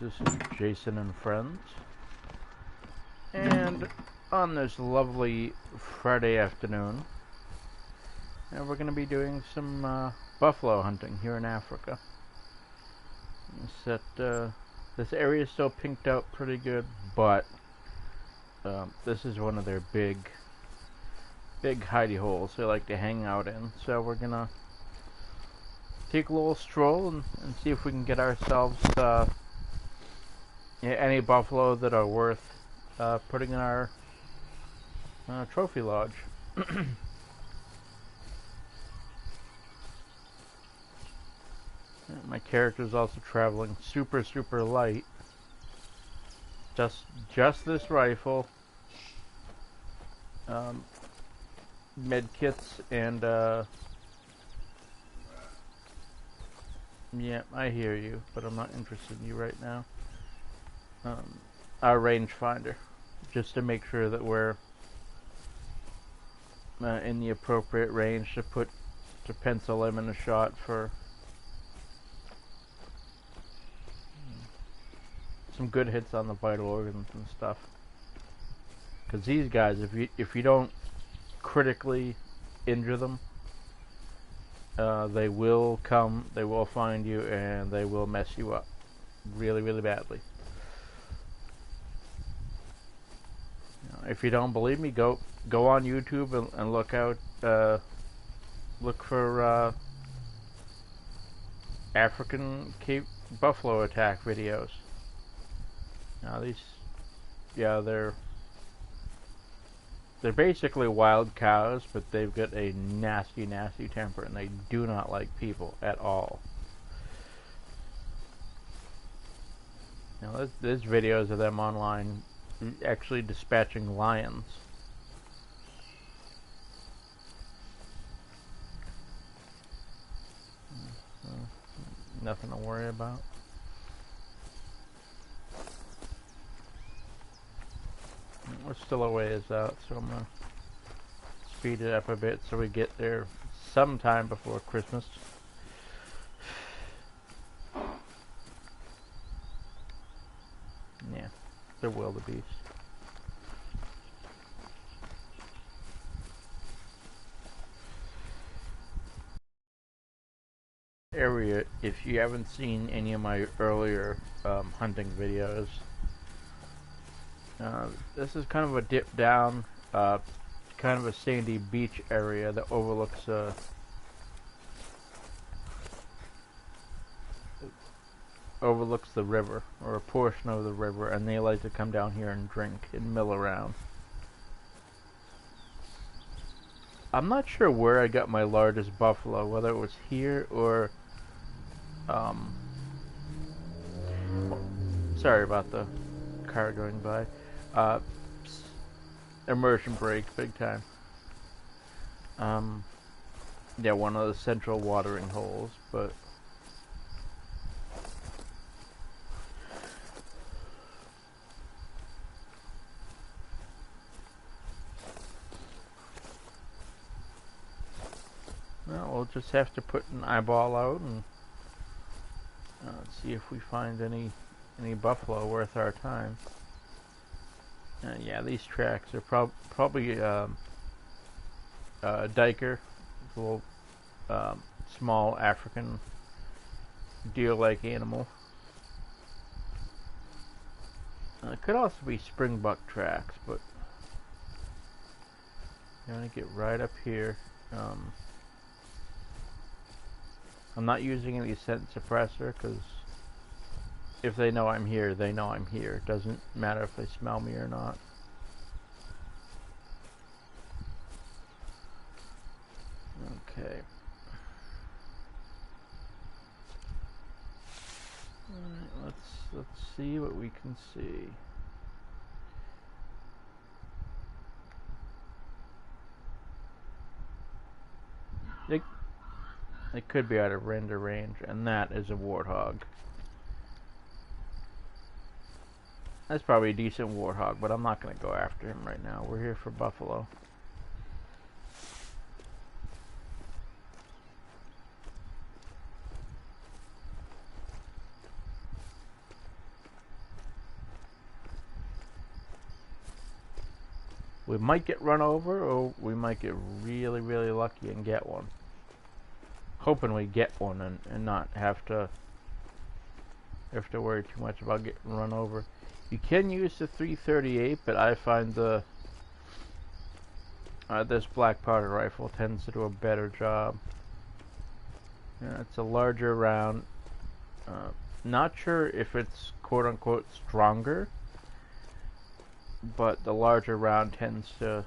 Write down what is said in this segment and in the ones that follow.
this is Jason and Friends, and on this lovely Friday afternoon, we're going to be doing some buffalo hunting here in Africa. This area is still pinked out pretty good, but this is one of their big hidey holes they like to hang out in. So we're gonna take a little stroll and see if we can get ourselves any buffalo that are worth putting in our trophy lodge. My character is also traveling super light. Just this rifle, med kits, and yeah, I hear you, but I'm not interested in you right now. Our rangefinder, just to make sure that we're in the appropriate range to pencil him in a shot for some good hits on the vital organs and stuff. Because these guys, if you don't critically injure them, they will come, they will find you, and they will mess you up really badly. If you don't believe me, go on YouTube and look for African Cape buffalo attack videos. Now they're basically wild cows, but they've got a nasty temper, and they do not like people at all. Now there's videos of them online actually dispatching lions. Nothing to worry about. We're still a ways out, so I'm gonna speed it up a bit so we get there sometime before Christmas. Yeah, they're wildebeest. Area, if you haven't seen any of my earlier hunting videos, this is kind of a dip down, kind of a sandy beach area that overlooks the river, or a portion of the river, and they like to come down here and drink and mill around. I'm not sure where I got my largest buffalo, whether it was here or sorry about the car going by. Immersion break, big time. Yeah, one of the central watering holes, but well, we'll just have to put an eyeball out and see if we find any buffalo worth our time. Yeah, these tracks are probably diker, a little small African deer-like animal. It could also be springbuck tracks, but I'm gonna get right up here. I'm not using any scent suppressor because if they know I'm here, they know I'm here. It doesn't matter if they smell me or not. Okay. Alright, let's see what we can see. They could be out of render range, and that is a warthog. That's probably a decent warthog, but I'm not going to go after him right now. We're here for buffalo. We might get run over, or we might get really, really lucky and get one. Hoping we get one and not have to worry too much about getting run over. You can use the 338, but I find the this black powder rifle tends to do a better job. Yeah, it's a larger round. Not sure if it's quote-unquote stronger, but the larger round tends to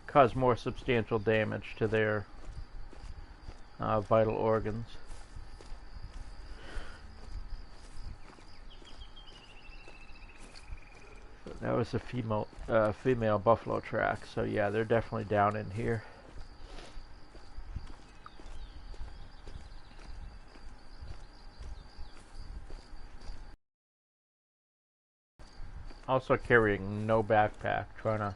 cause more substantial damage to their vital organs. That was a female buffalo track, so yeah, they're definitely down in here. Also carrying no backpack, trying to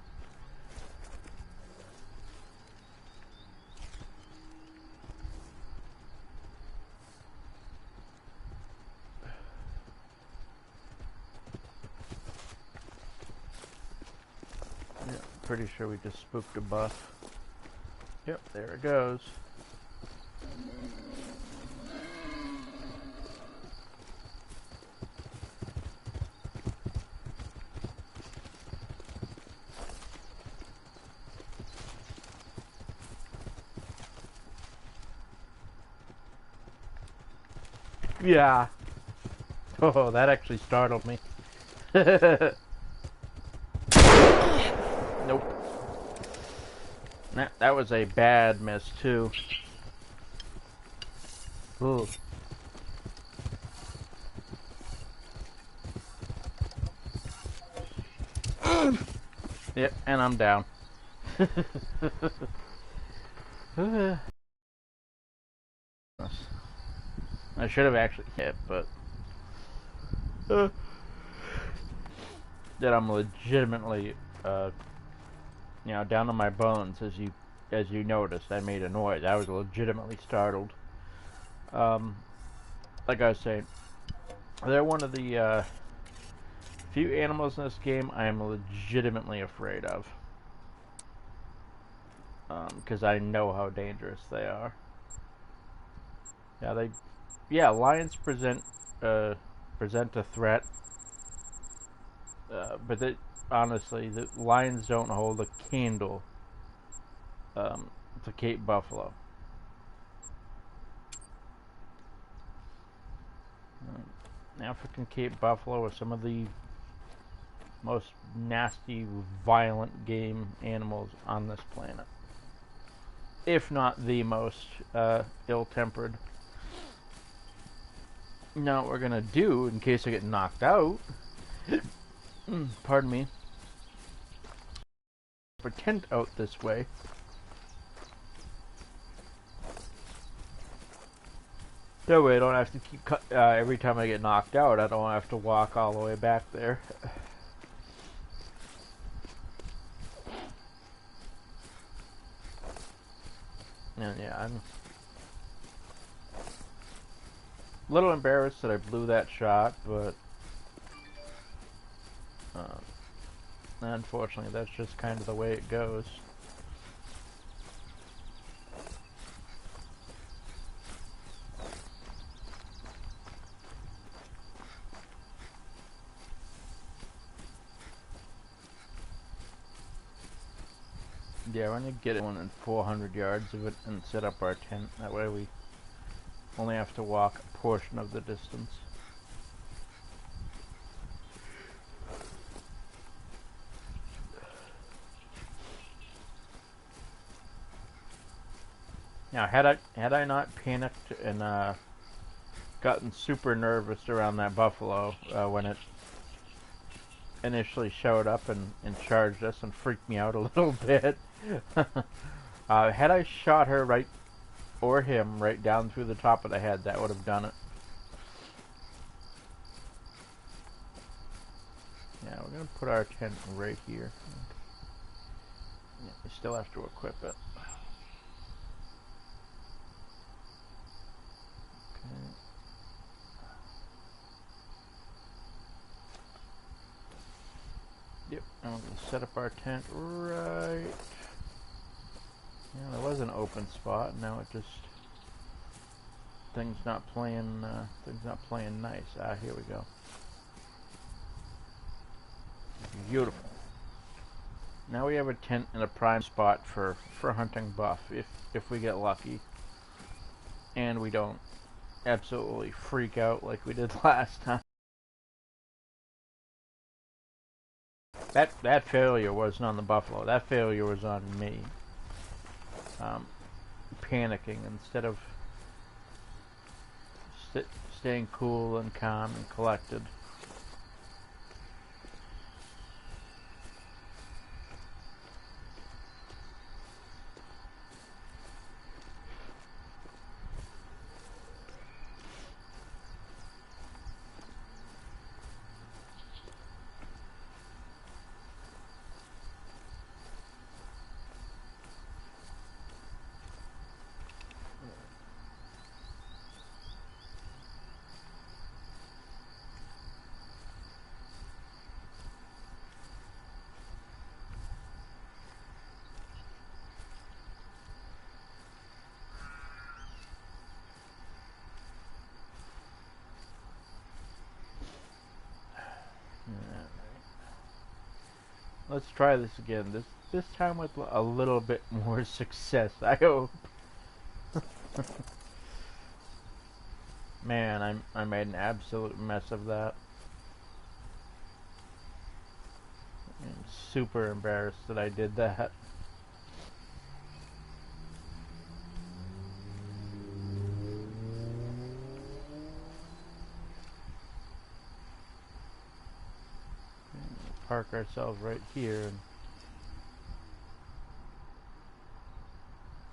pretty sure we just spooked a buff. Yep, there it goes. Yeah. Oh, that actually startled me. Nope. That was a bad miss, too. Ooh. Yep, and I'm down. I should have actually hit, but that I'm legitimately, down to my bones. As you noticed, I made a noise. I was legitimately startled. Like I was saying, they're one of the few animals in this game I am legitimately afraid of, because I know how dangerous they are. Lions present a threat, but honestly, the lions don't hold a candle to Cape Buffalo. African Cape Buffalo are some of the most nasty, violent game animals on this planet, if not the most ill-tempered. Now what we're gonna do, in case I get knocked out, pardon me, pretend out this way. That way I don't have to keep every time I get knocked out, I don't have to walk all the way back there. And yeah, I'm a little embarrassed that I blew that shot, but unfortunately that's just kind of the way it goes. Yeah, we're gonna get one in 400 yards of it and set up our tent. That way we only have to walk a portion of the distance. Now, had I not panicked and gotten super nervous around that buffalo when it initially showed up and charged us and freaked me out a little bit, had I shot her right, or him, right down through the top of the head, that would have done it. Yeah, we're going to put our tent right here. Yeah, we still have to equip it. Okay. Yep, and we're going to set up our tent right... Yeah, there was an open spot, and now it just... Things not playing nice. Ah, here we go. Beautiful. Now we have a tent in a prime spot for hunting buff, if we get lucky. And we don't absolutely freak out like we did last time. That failure wasn't on the buffalo. That failure was on me. Panicking instead of staying cool and calm and collected. Let's try this again. This time with a little bit more success, I hope. Man, I made an absolute mess of that. I'm super embarrassed that I did that. Park ourselves right here and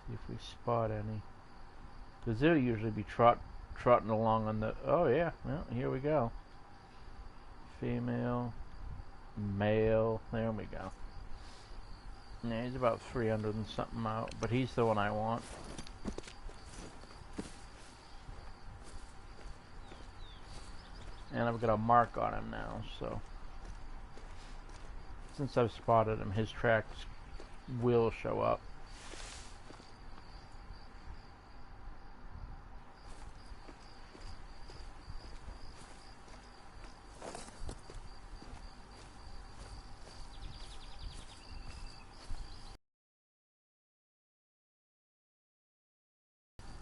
see if we spot any. Because they'll usually be trotting along on the... Oh yeah, well, here we go. Female, male, there we go. Yeah, he's about 300 and something out, but he's the one I want. And I've got a mark on him now, so... Since I've spotted him, his tracks will show up.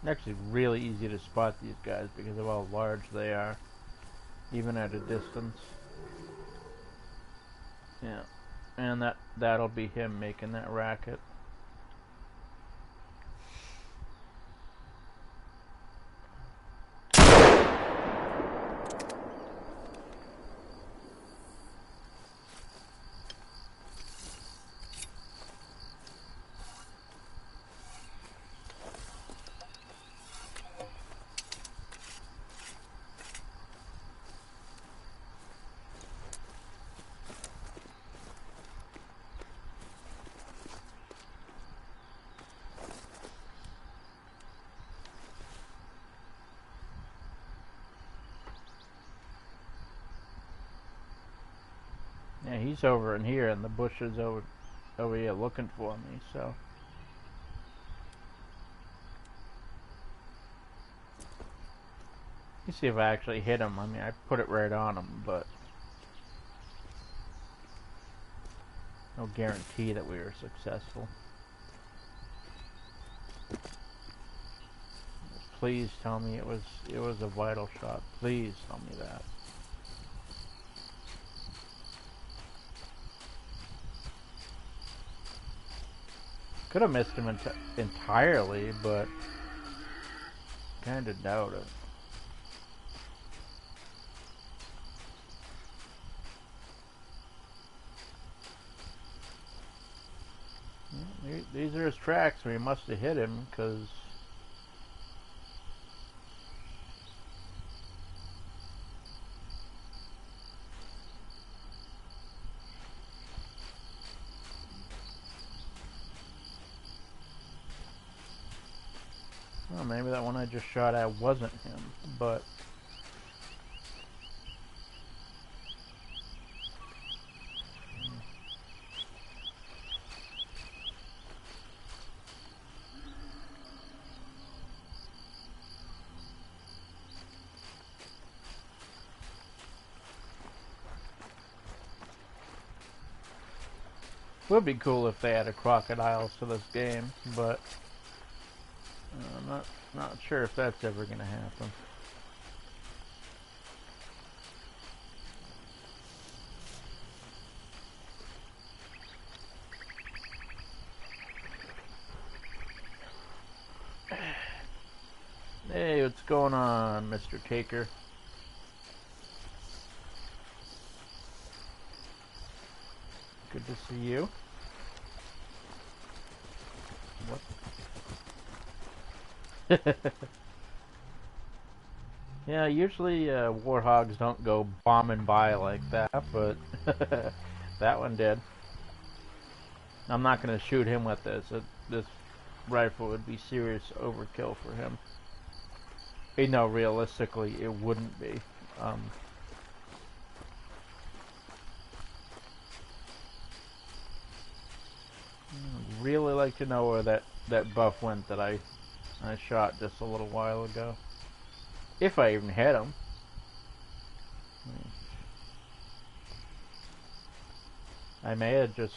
Actually, really easy to spot these guys because of how large they are, even at a distance. Yeah. And that'll be him making that racket. Yeah, he's over in here, and the bushes over here looking for me, so... Let me see if I actually hit him. I mean, I put it right on him, but... No guarantee that we were successful. Please tell me it was a vital shot. Please tell me that. Could have missed him entirely, but kind of doubt it. These are his tracks, so he must have hit him, because... Well, maybe that one I just shot at wasn't him, but... Would be cool if they added crocodiles to this game, but I'm not sure if that's ever gonna happen. Hey, what's going on, Mr. Taker? Good to see you. What? Yeah, usually warthogs don't go bombing by like that, but that one did. I'm not going to shoot him with this. This rifle would be serious overkill for him. You know, realistically, it wouldn't be. I'd really like to know where that buff went that I shot just a little while ago. If I even hit him. I may have just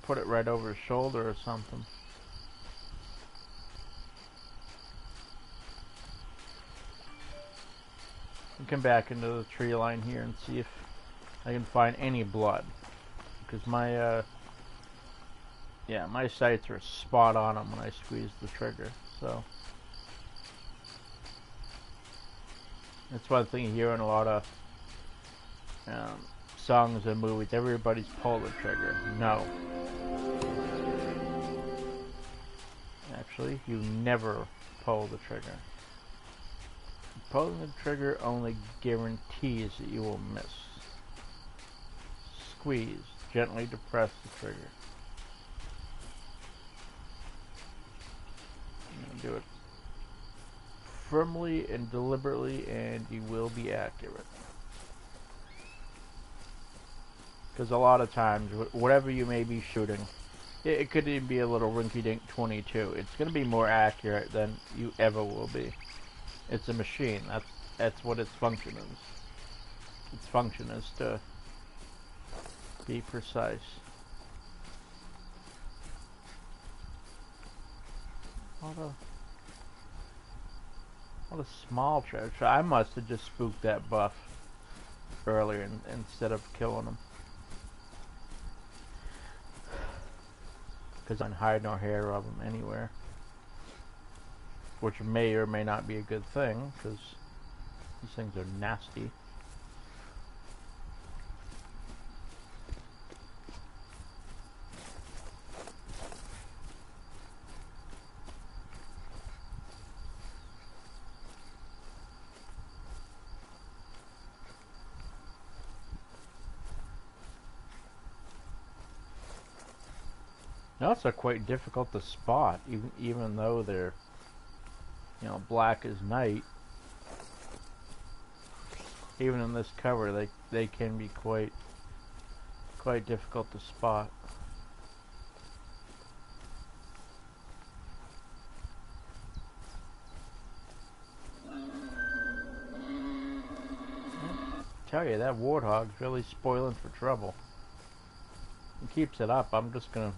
put it right over his shoulder or something. I'll come back into the tree line here and see if I can find any blood. Because my my sights are spot on them when I squeeze the trigger. So that's one thing you hear in a lot of songs and movies. Everybody's pull the trigger. No. Actually, you never pull the trigger. Pulling the trigger only guarantees that you will miss. Squeeze. Gently depress the trigger. Do it firmly and deliberately, and you will be accurate. Because a lot of times, whatever you may be shooting, it could even be a little rinky-dink 22. It's going to be more accurate than you ever will be. It's a machine. That's what its function is. Its function is to be precise. What a small treasure. I must have just spooked that buff earlier instead of killing him. Because I don't hide no hair of him anywhere. Which may or may not be a good thing, because these things are nasty. Now it's quite difficult to spot, even though they're, black as night. Even in this cover, they can be quite difficult to spot. I tell you, that warthog's really spoiling for trouble. He keeps it up. I'm just gonna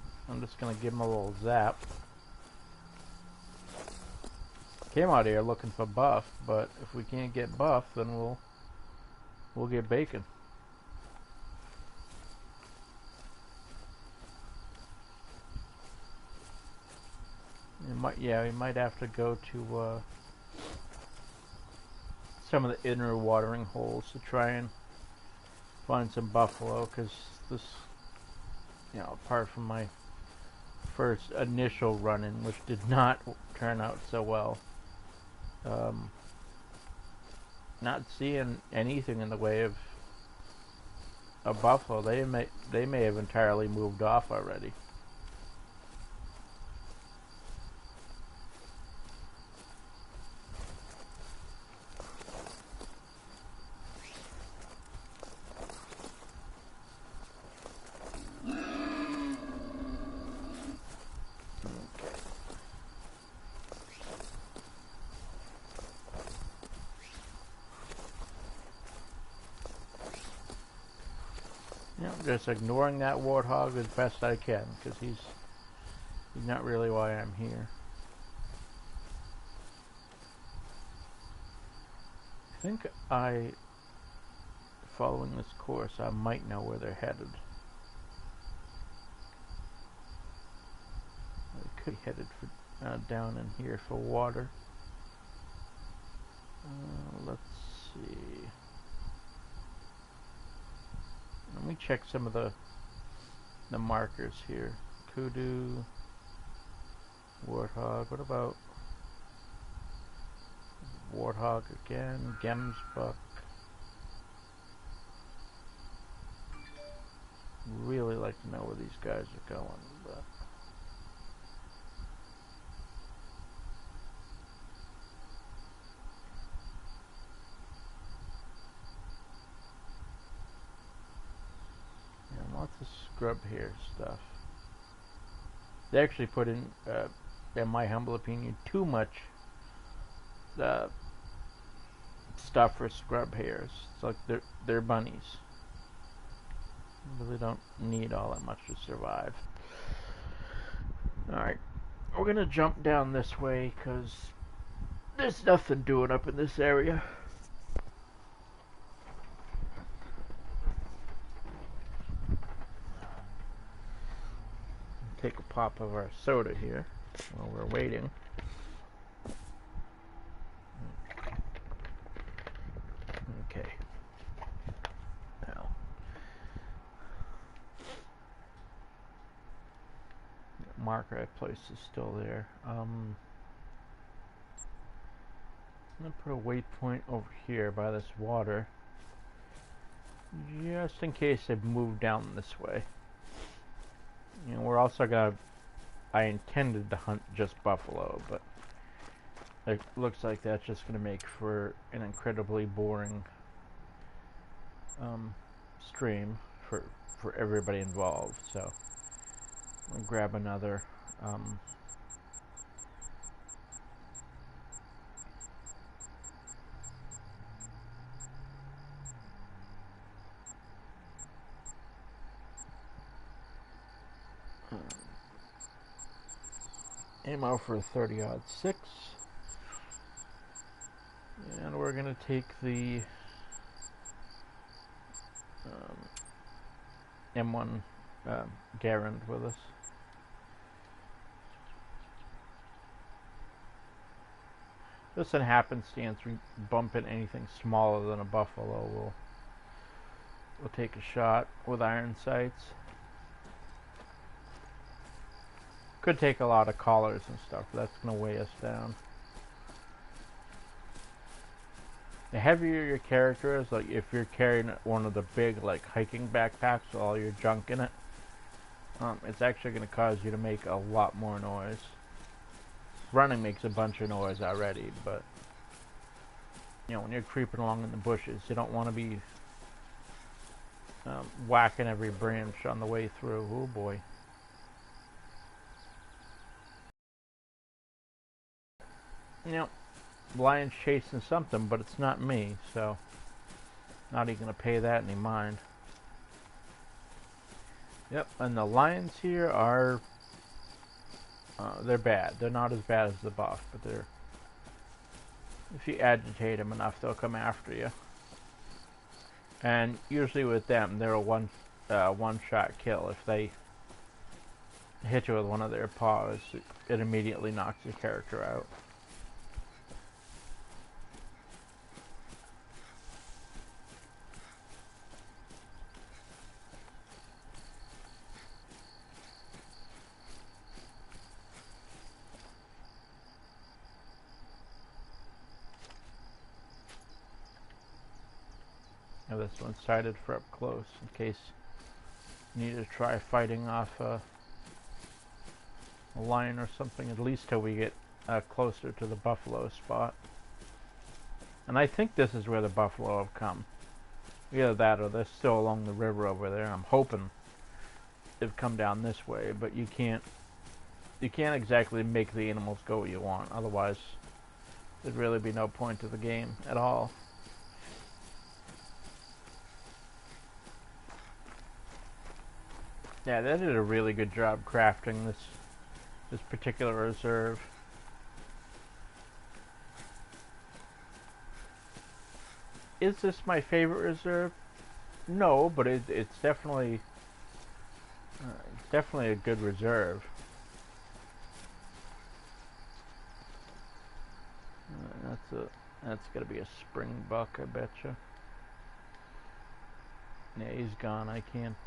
give him a little zap. Came out here looking for buff, but if we can't get buff, then we'll get bacon. We might have to go to some of the inner watering holes to try and find some buffalo, because this, apart from my first initial run-in, which did not turn out so well, not seeing anything in the way of a buffalo. They may have entirely moved off already. You know, just ignoring that warthog as best I can, because he's not really why I'm here. I think following this course, I might know where they're headed. They could be headed for down in here for water. Let's see. Let me check some of the markers here. Kudu, warthog. What about warthog again? Gemsbuck. Really like to know where these guys are going, but yeah, lots of scrub hair stuff. They actually put in my humble opinion, too much stuff for scrub hairs. It's like they're bunnies. Really don't need all that much to survive. Alright, we're gonna jump down this way because there's nothing doing up in this area. Take a pop of our soda here while we're waiting. Okay. Now, the marker I placed is still there. I'm gonna put a waypoint over here by this water, just in case they've moved down this way. You know, we're also gonna. I intended to hunt just buffalo, but it looks like that's just gonna make for an incredibly boring stream for everybody involved. So I'll grab another ammo for a 30-06, and we're gonna take the M1 Garand with us. Just in happenstance, we bump in anything smaller than a buffalo, we'll take a shot with iron sights. Could take a lot of collars and stuff, but that's going to weigh us down. The heavier your character is, like if you're carrying one of the big like hiking backpacks with all your junk in it, it's actually going to cause you to make a lot more noise. Running makes a bunch of noise already, but you know, when you're creeping along in the bushes, you don't want to be whacking every branch on the way through. Oh boy. You know, lion's chasing something, but it's not me, so not even gonna pay that any mind. Yep, and the lions here are they're bad. They're not as bad as the buff, but they're, if you agitate them enough, they'll come after you. And usually with them, they're a one-shot kill. If they hit you with one of their paws, it immediately knocks your character out. Now this one's sighted for up close in case you need to try fighting off a lion or something, at least till we get closer to the buffalo spot. And I think this is where the buffalo have come. Either that or they're still along the river over there. I'm hoping they've come down this way, but you can't exactly make the animals go where you want, otherwise there'd really be no point to the game at all. Yeah, they did a really good job crafting this particular reserve. Is this my favorite reserve? No, but it's definitely a good reserve. That's gonna be a spring buck, I betcha. Yeah, he's gone. I can't.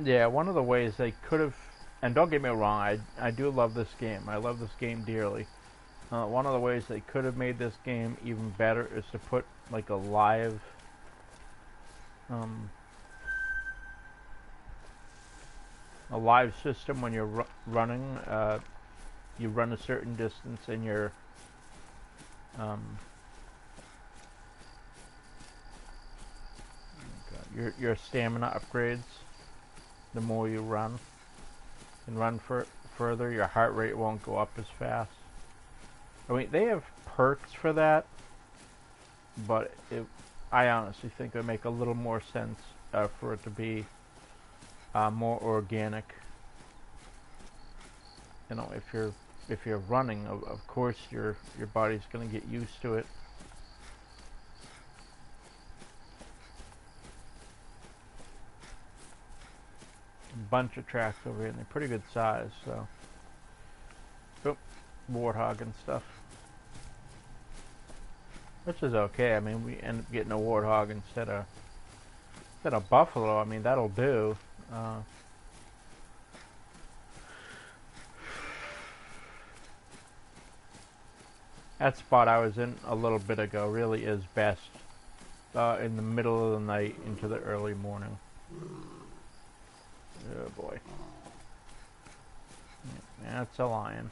Yeah, one of the ways they could have, and don't get me wrong, I do love this game. I love this game dearly. One of the ways they could have made this game even better is to put like um, a live system when you're running. You run a certain distance, and um, your stamina upgrades the more you run. And run further, your heart rate won't go up as fast. I mean, they have perks for that, but I honestly think it would make a little more sense for it to be more organic. You know, if you're running, of course your body's going to get used to it. A bunch of tracks over here, and they're pretty good size. So, oh, warthog and stuff, which is okay. I mean, we end up getting a warthog instead of buffalo. I mean, that'll do. That spot I was in a little bit ago really is best in the middle of the night into the early morning. Oh boy. Yeah, that's a lion.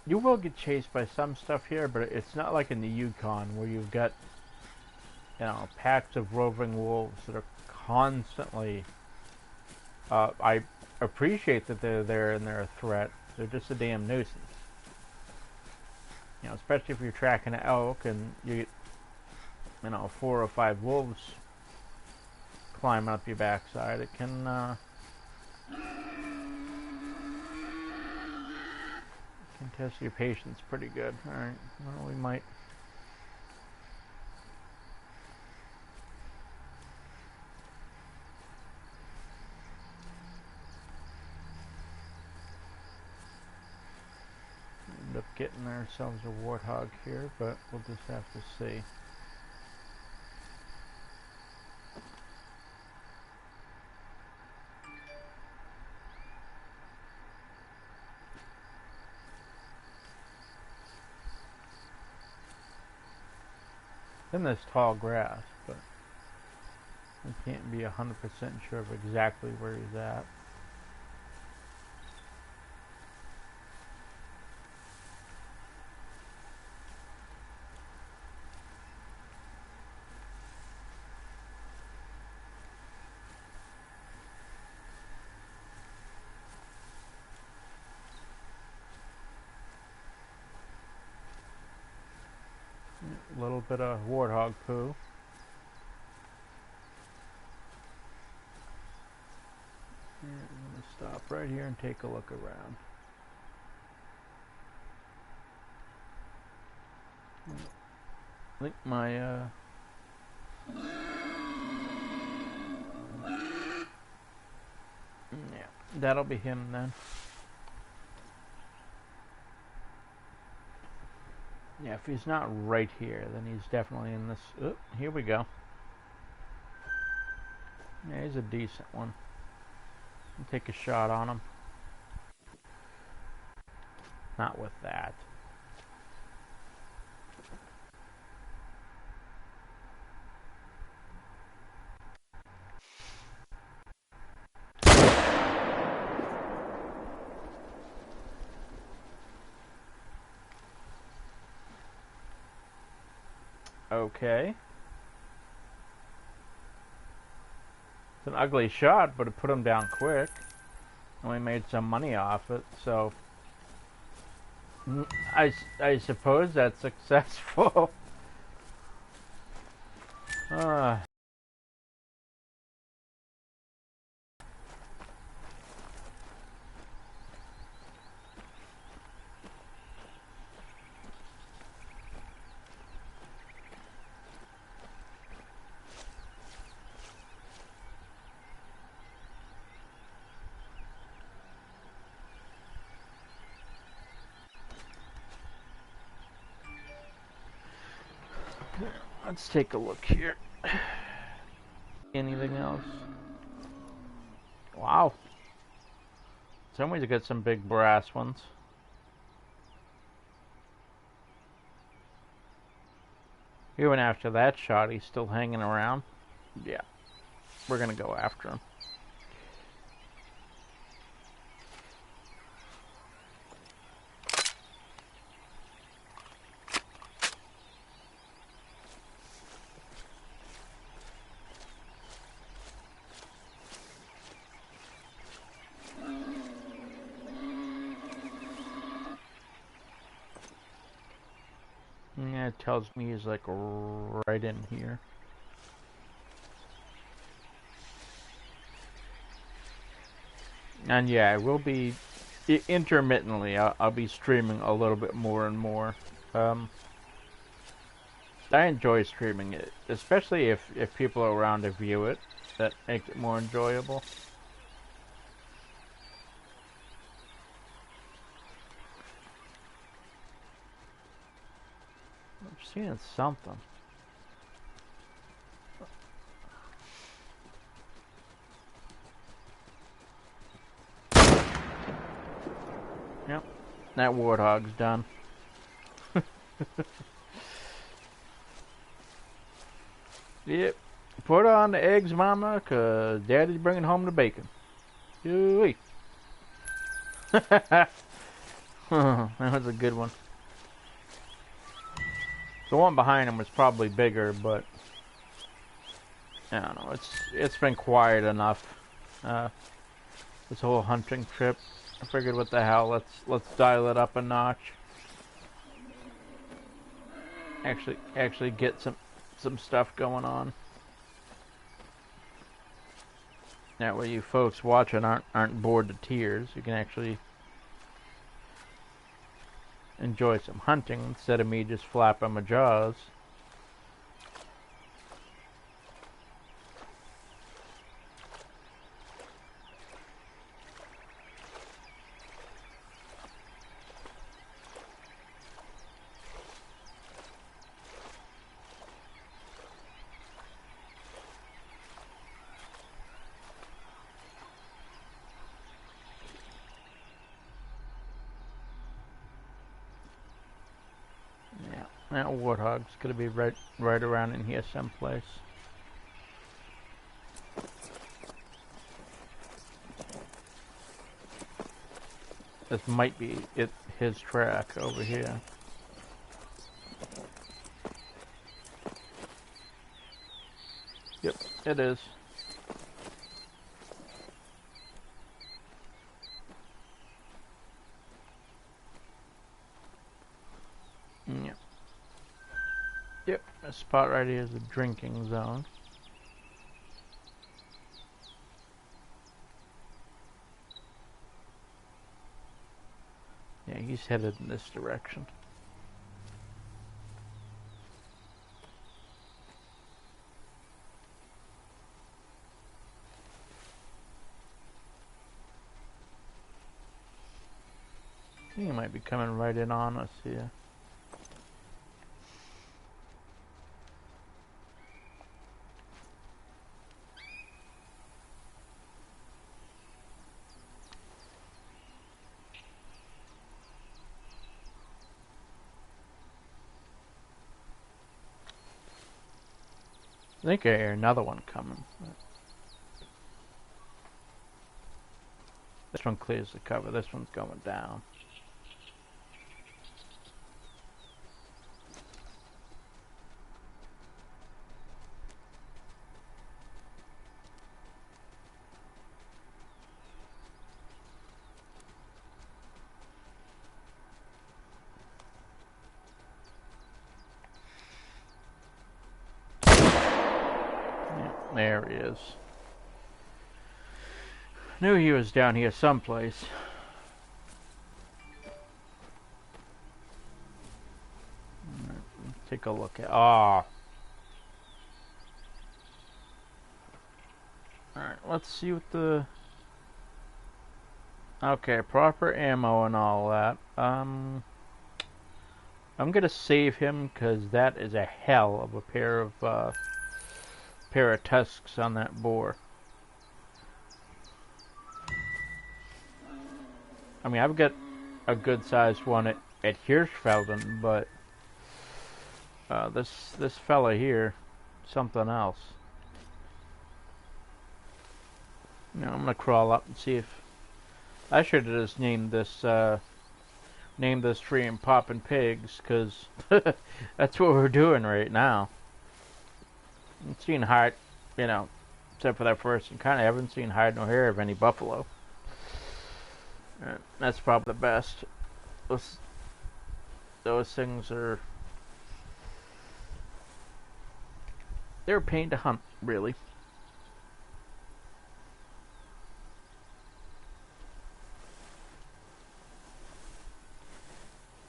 You will get chased by some stuff here, but it's not like in the Yukon where you've got, you know, packs of roving wolves that are constantly. I appreciate that they're there and they're a threat. They're just a damn nuisance. You know, especially if you're tracking an elk and you get, you know, 4 or 5 wolves climbing up your backside. It can test your patience pretty good. Alright, well, we might. End up getting ourselves a warthog here, but we'll just have to see. In this tall grass, but I can't be 100% sure of exactly where he's at. A little bit of warthog poo. And I'm going to stop right here and take a look around. I think my yeah, that'll be him then. Yeah, if he's not right here, then he's definitely in this. Oh, here we go. Yeah, he's a decent one. I'll take a shot on him. Not with that. Okay. It's an ugly shot, but it put him down quick. And we made some money off it, so... I suppose that's successful. Let's take a look here. Anything else? Wow. Somebody's got some big brass ones. Even after that shot, he's still hanging around. Yeah. We're gonna go after him. Yeah, it tells me he's like right in here. And yeah, it will be intermittently. I'll be streaming a little bit more and more. I enjoy streaming it, especially if people are around to view it. That makes it more enjoyable. I'm seeing something. Yep, that warthog's done. Yep, put on the eggs, Mama, 'cause Daddy's bringing home the bacon. Ooh-wee. That was a good one. The one behind him was probably bigger, but I don't know. It's been quiet enough. This whole hunting trip. I figured, what the hell? Let's dial it up a notch. Actually get some stuff going on. That way, you folks watching aren't bored to tears. You can actually enjoy some hunting instead of me just flapping my jaws. That warthog's gonna be right around in here someplace. This might be his track over here. Yep, it is. Yep. Yep, this spot right here is the drinking zone. Yeah, he's headed in this direction. I think he might be coming right in on us here. think I hear another one coming. This one clears the cover. This one's going down. Yeah, there he is. Knew he was down here someplace. Take a look at. Ah. Alright, let's see what the. Okay, proper ammo and all that. I'm gonna save him because that is a hell of a pair of tusks on that boar. I mean, I've got a good sized one at Hirschfelden, but this fella here, something else. You know, I'm gonna crawl up and see if I should have just named this stream "Poppin' Pigs" because that's what we're doing right now. I'm seeing hide, you know, except for that first, and kind of haven't seen hide nor hair of any buffalo. That's probably the best. Those things are. They're a pain to hunt, really.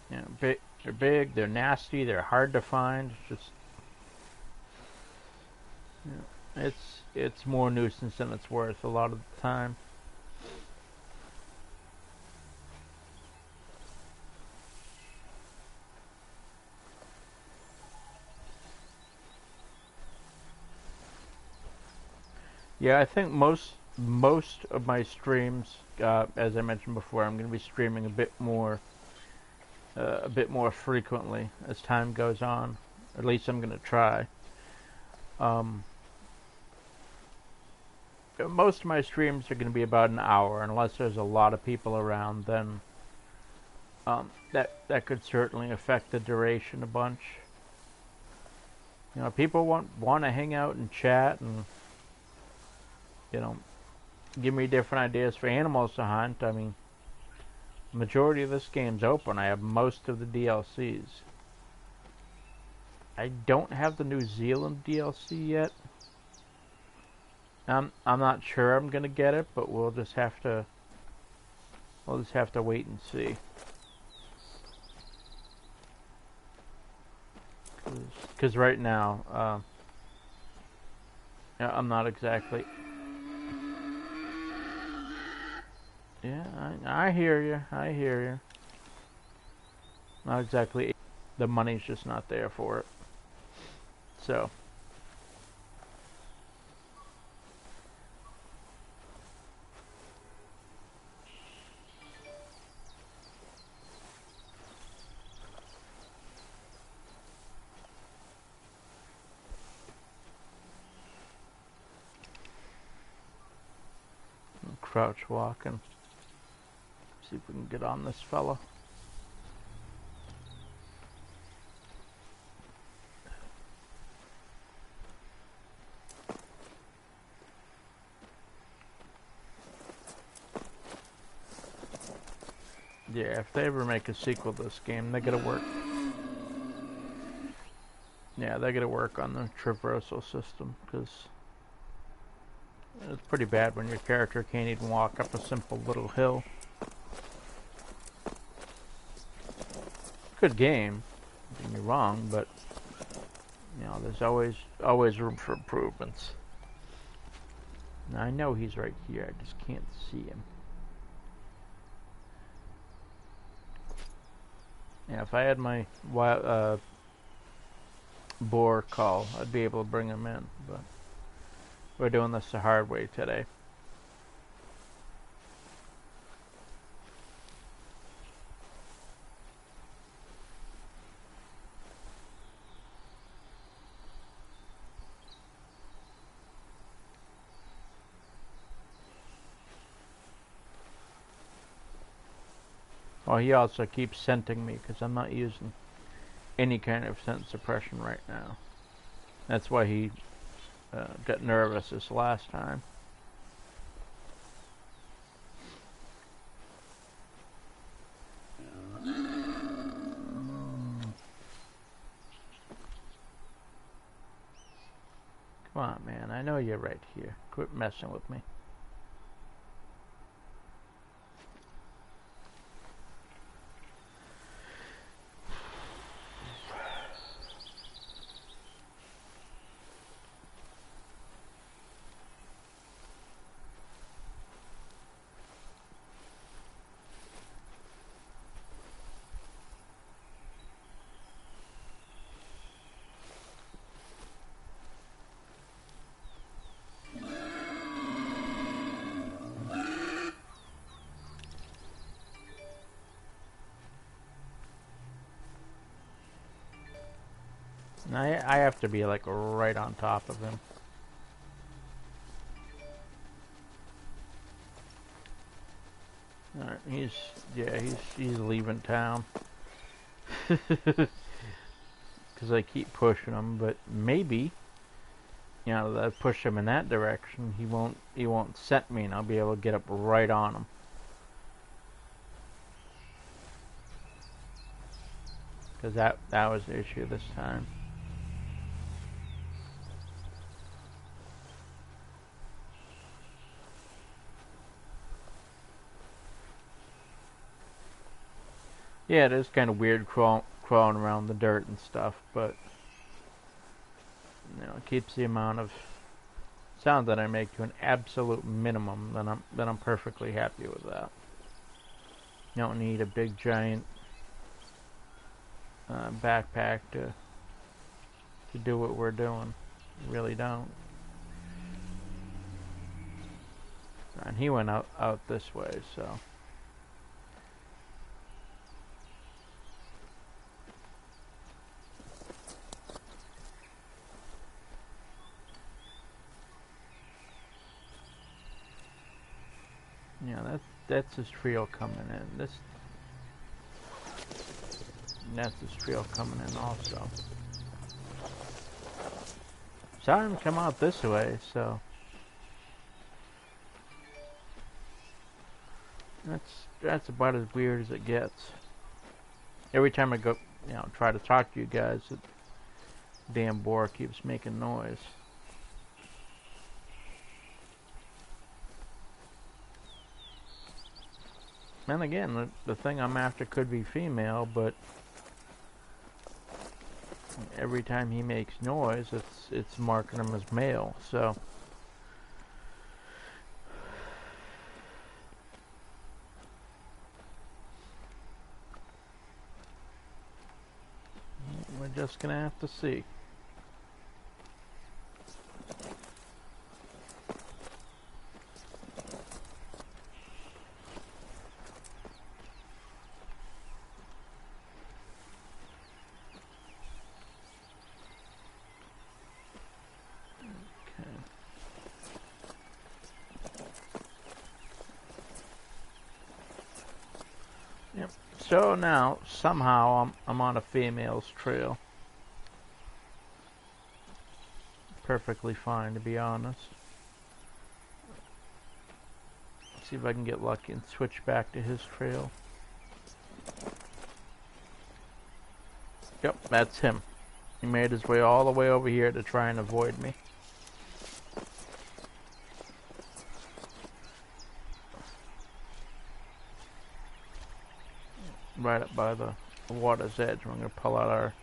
You know, they're big, they're nasty, they're hard to find. Just, you know, it's more nuisance than it's worth a lot of the time. Yeah, I think most of my streams, as I mentioned before, I'm going to be streaming a bit more frequently as time goes on. At least I'm going to try. Most of my streams are going to be about an hour, unless there's a lot of people around. Then that could certainly affect the duration a bunch. You know, people want to hang out and chat and, you know, give me different ideas for animals to hunt. I mean, the majority of this game's open. I have most of the DLCs. I don't have the New Zealand DLC yet. I'm not sure I'm gonna get it, but we'll just have to wait and see. Because right now, I'm not exactly. Yeah, I hear you. I hear you. Not exactly. The money's just not there for it. So. Crouch walking. See if we can get on this fella. Yeah, if they ever make a sequel to this game, they gotta work. Yeah, they gotta work on the traversal system, because it's pretty bad when your character can't even walk up a simple little hill. Good game, don't get me wrong, but you know, there's always room for improvements. Now I know he's right here, I just can't see him. Yeah, if I had my boar call, I'd be able to bring him in, but we're doing this the hard way today. Well, he also keeps scenting me because I'm not using any kind of scent suppression right now. That's why he got nervous this last time. Come on, man. I know you're right here. Quit messing with me. And I have to be like right on top of him. Alright, he's leaving town. Because I keep pushing him, but maybe, you know, that I push him in that direction, he won't set me and I'll be able to get up right on him. Because that was the issue this time. Yeah, it is kind of weird crawling around the dirt and stuff, but you know, it keeps the amount of sound that I make to an absolute minimum. Then I'm perfectly happy with that. You don't need a big giant backpack to do what we're doing. You really don't. And he went out this way, so. Yeah, that's his trail coming in. That's his trail coming in also. Saw him come out this way, so that's about as weird as it gets. Every time I go, you know, try to talk to you guys, the damn boar keeps making noise. And again, the thing I'm after could be female, but every time he makes noise, it's marking him as male. So we're just gonna have to see. Yep. So now, somehow, I'm on a female's trail. Perfectly fine, to be honest. See if I can get lucky and switch back to his trail. Yep, that's him. He made his way all the way over here to try and avoid me. Right up by the water's edge. We're going to pull out our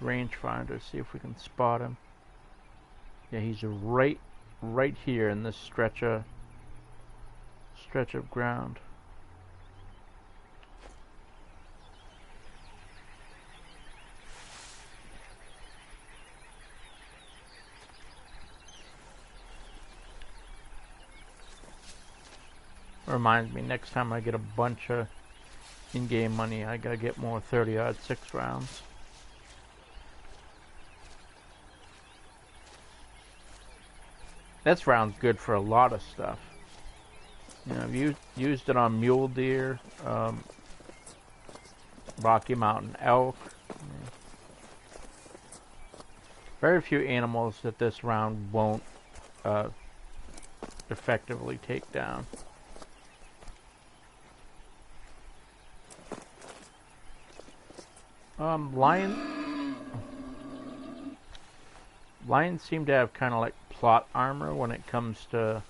rangefinder, see if we can spot him. Yeah, he's right here in this stretch of ground. Reminds me, next time I get a bunch of in-game money, I gotta get more 30-06 rounds. This round's good for a lot of stuff. You know, I've used it on mule deer, Rocky Mountain elk. Very few animals that this round won't effectively take down. Lions seem to have kind of like plot armor when it comes to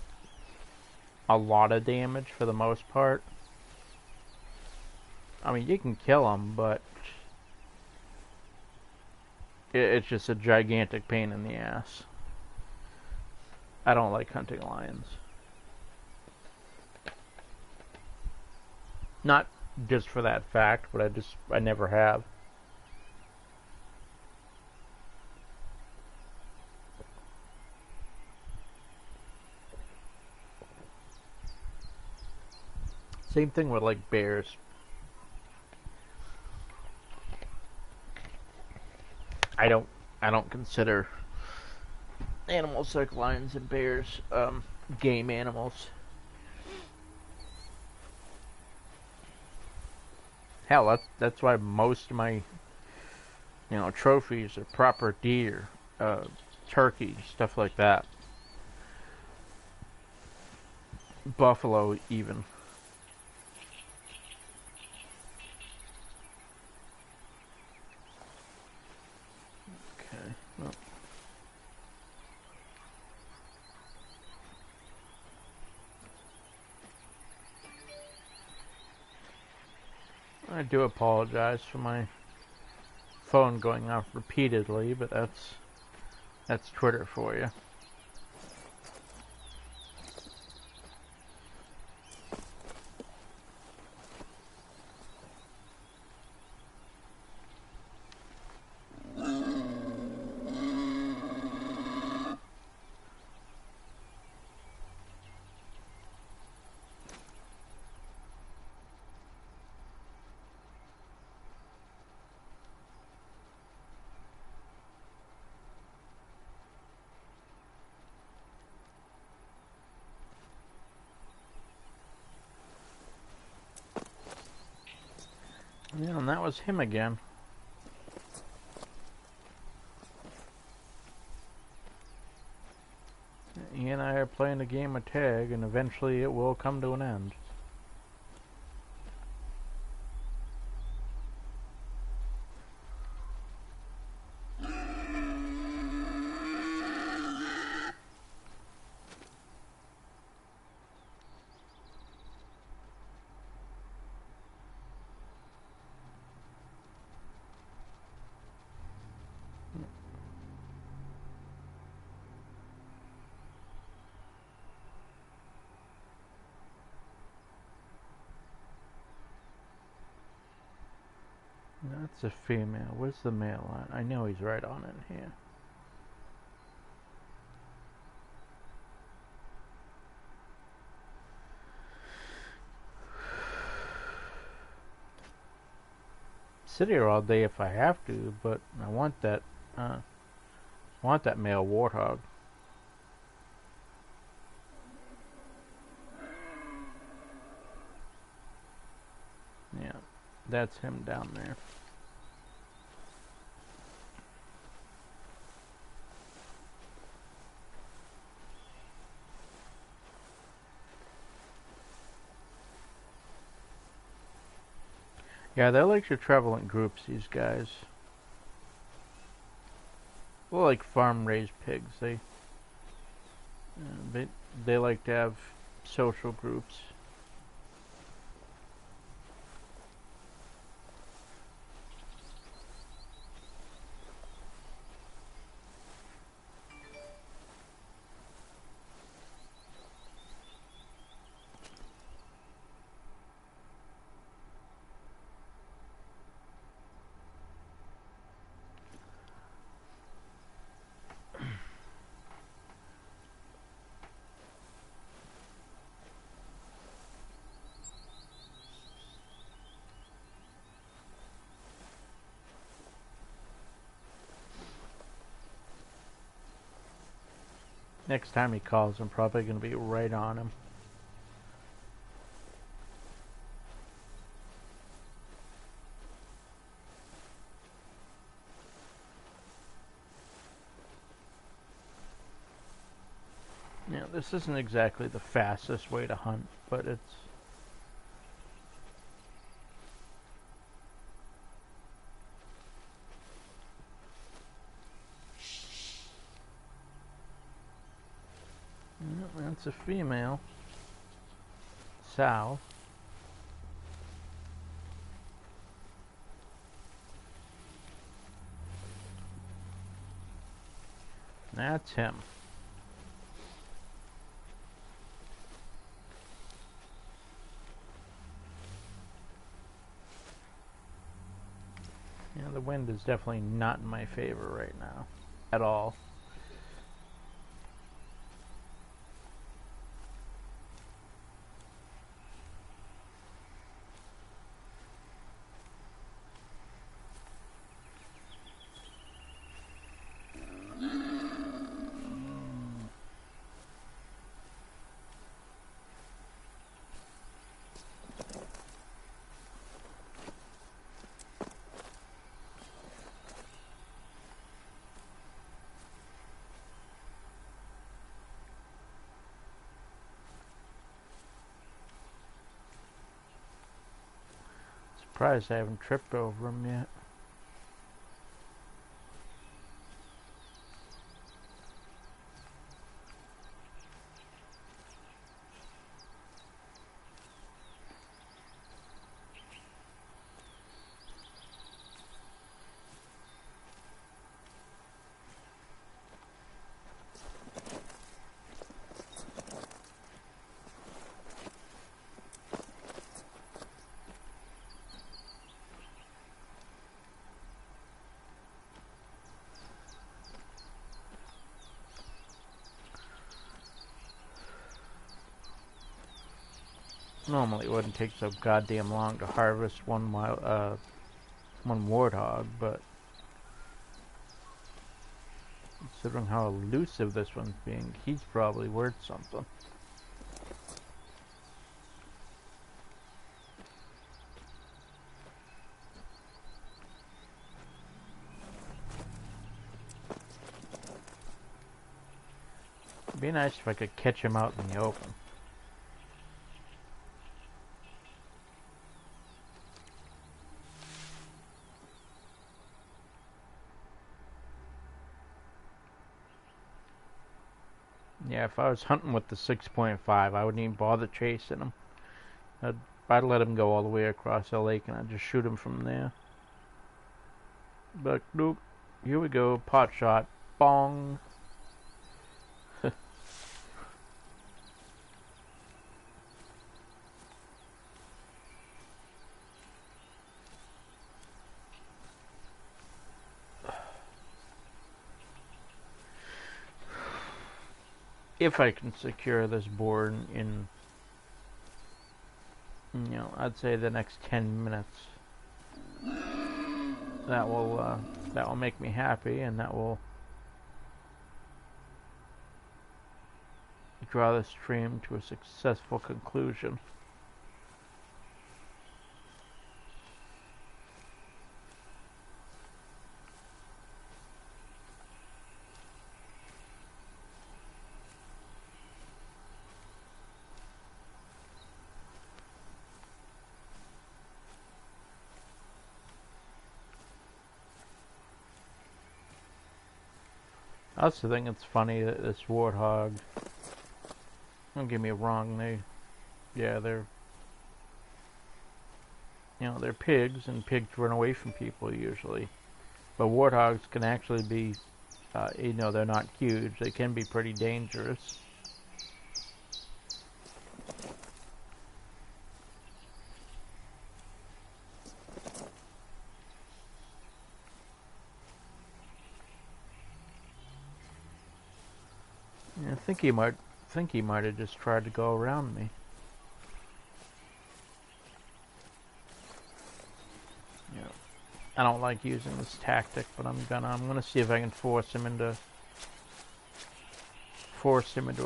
a lot of damage for the most part. I mean, you can kill them, but it's just a gigantic pain in the ass. I don't like hunting lions. Not just for that fact, but I never have. Same thing with like bears. I don't consider animals like lions and bears game animals. Hell, that's why most of my trophies are proper deer, turkey, stuff like that. Buffalo even. Okay. Well. I do apologize for my phone going off repeatedly, but that's Twitter for you. Yeah, and that was him again. He and I are playing a game of tag, and eventually it will come to an end. That's a female. Where's the male at? I know he's right on in here. Sit here all day if I have to, but I want that male warthog. Yeah, that's him down there. Yeah, they like to travel in groups, these guys. Well, like farm-raised pigs. They like to have social groups. Next time he calls, I'm probably going to be right on him. Yeah, this isn't exactly the fastest way to hunt, but it's... Yeah, that's a female. Sow. That's him. Yeah, the wind is definitely not in my favor right now. At all. Surprised I haven't tripped over him yet. Normally it wouldn't take so goddamn long to harvest one warthog, but considering how elusive this one's being, he's probably worth something. It'd be nice if I could catch him out in the open. Yeah, if I was hunting with the 6.5, I wouldn't even bother chasing him. I'd let him go all the way across the lake and I'd just shoot him from there. But nope. Here we go. Pot shot. Bong. If I can secure this board in, I'd say the next 10 minutes, that will make me happy, and that will draw the stream to a successful conclusion. I also think it's funny that this warthog, don't get me wrong, they're pigs, and pigs run away from people usually. But warthogs can actually be, they're not huge, they can be pretty dangerous. I think he might have just tried to go around me. Yeah. I don't like using this tactic, but I'm gonna see if I can force him into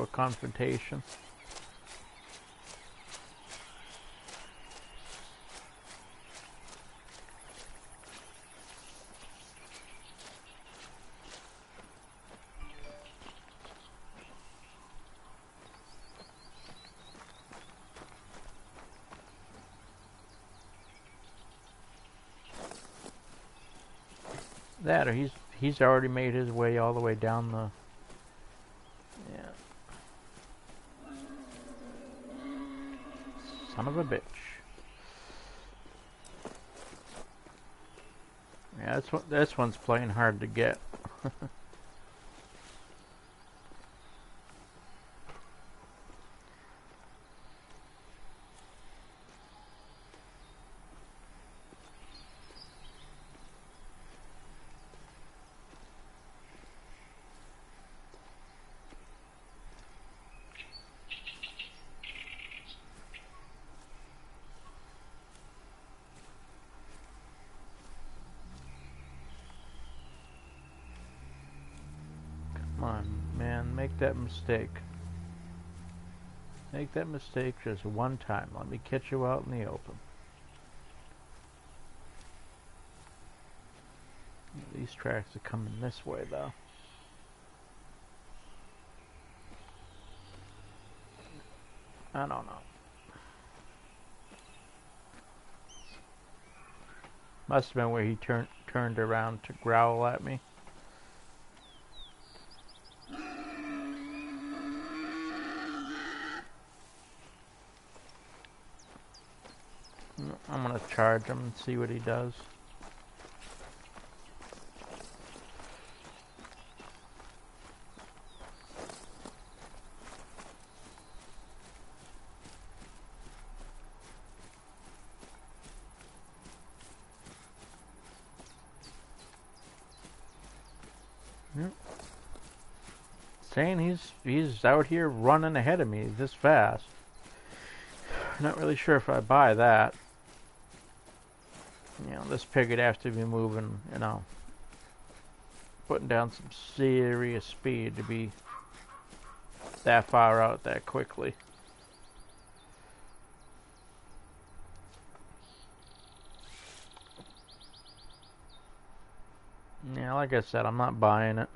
a confrontation. That, or he's already made his way all the way down the... Yeah. Son of a bitch. Yeah, this one's playing hard to get. Come on, man, make that mistake. Make that mistake just one time. Let me catch you out in the open. These tracks are coming this way, though. I don't know. Must have been where he turned around to growl at me. I'm gonna charge him and see what he does. Yep. Saying he's out here running ahead of me this fast. Not really sure if I buy that. You know, this pig would have to be moving, you know, putting down some serious speed to be that far out that quickly. Yeah, like I said, I'm not buying it.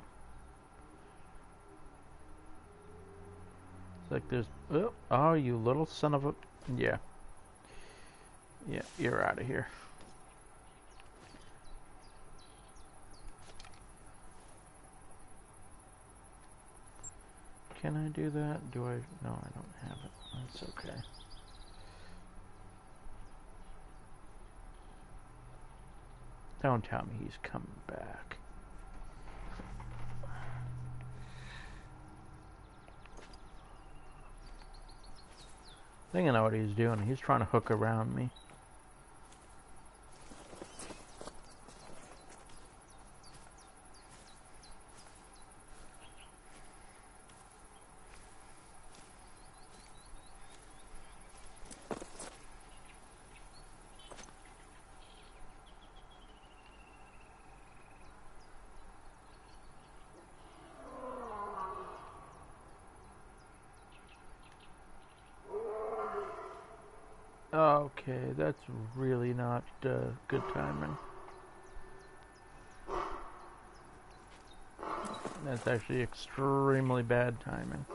It's like there's... Oh, you little son of a... Yeah. Yeah, you're out of here. Can I do that? Do I? No, I don't have it. That's okay. Don't tell me he's coming back. I think I know what he's doing. He's trying to hook around me. Okay, that's really not good timing. That's actually extremely bad timing.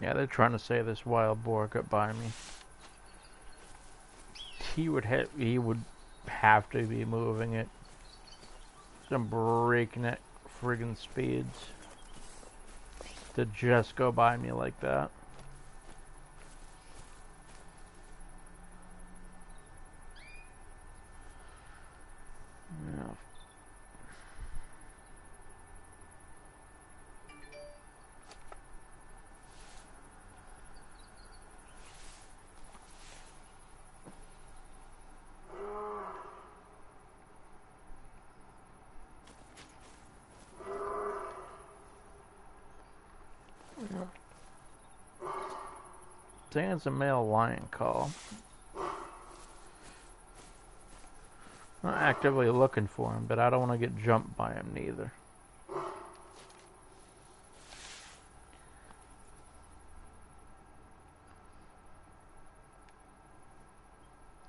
Yeah, they're trying to say this wild boar got by me. He would have to be moving at some breakneck friggin' speeds to just go by me like that. Yeah. saying it's a male lion call. I'm not actively looking for him, but I don't want to get jumped by him neither.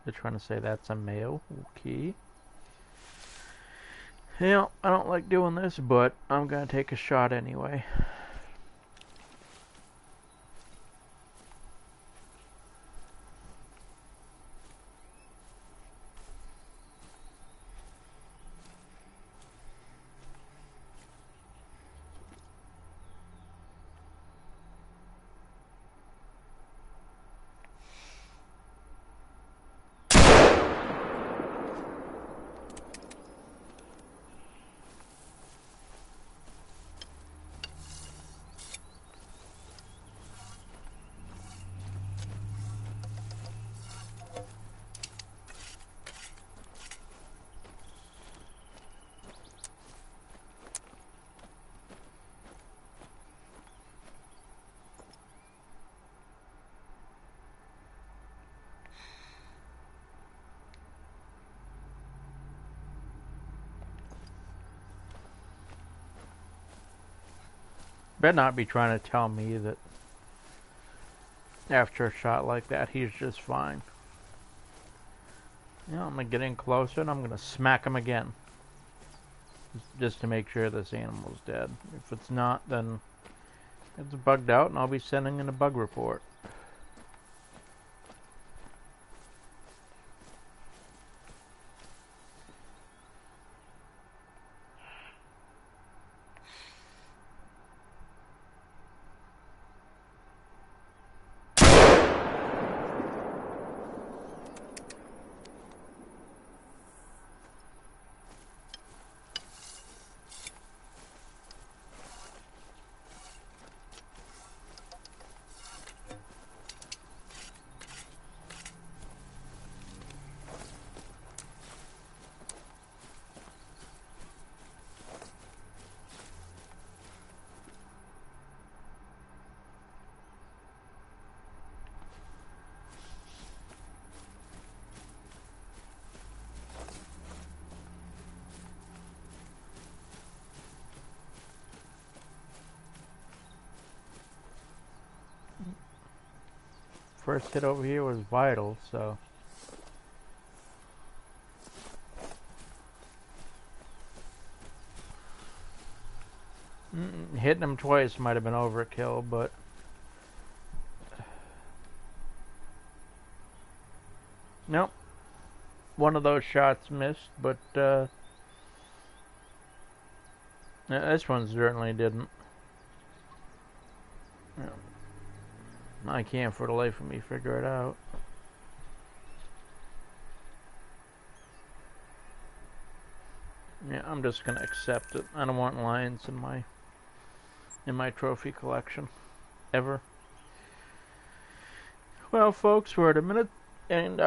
They're trying to say that's a male. Okay. Yeah, I don't like doing this, but I'm gonna take a shot anyway. Better not be trying to tell me that after a shot like that, he's just fine. Yeah, I'm gonna get in closer and I'm gonna smack him again. Just to make sure this animal's dead. If it's not, then it's bugged out and I'll be sending in a bug report. First hit over here was vital, so... Hitting him twice might have been overkill, but... Nope. One of those shots missed, but, this one certainly didn't. Yeah. I can't for the life of me figure it out. Yeah, I'm just gonna accept it. I don't want lions in my trophy collection. Ever. Well, folks, we're at a minute and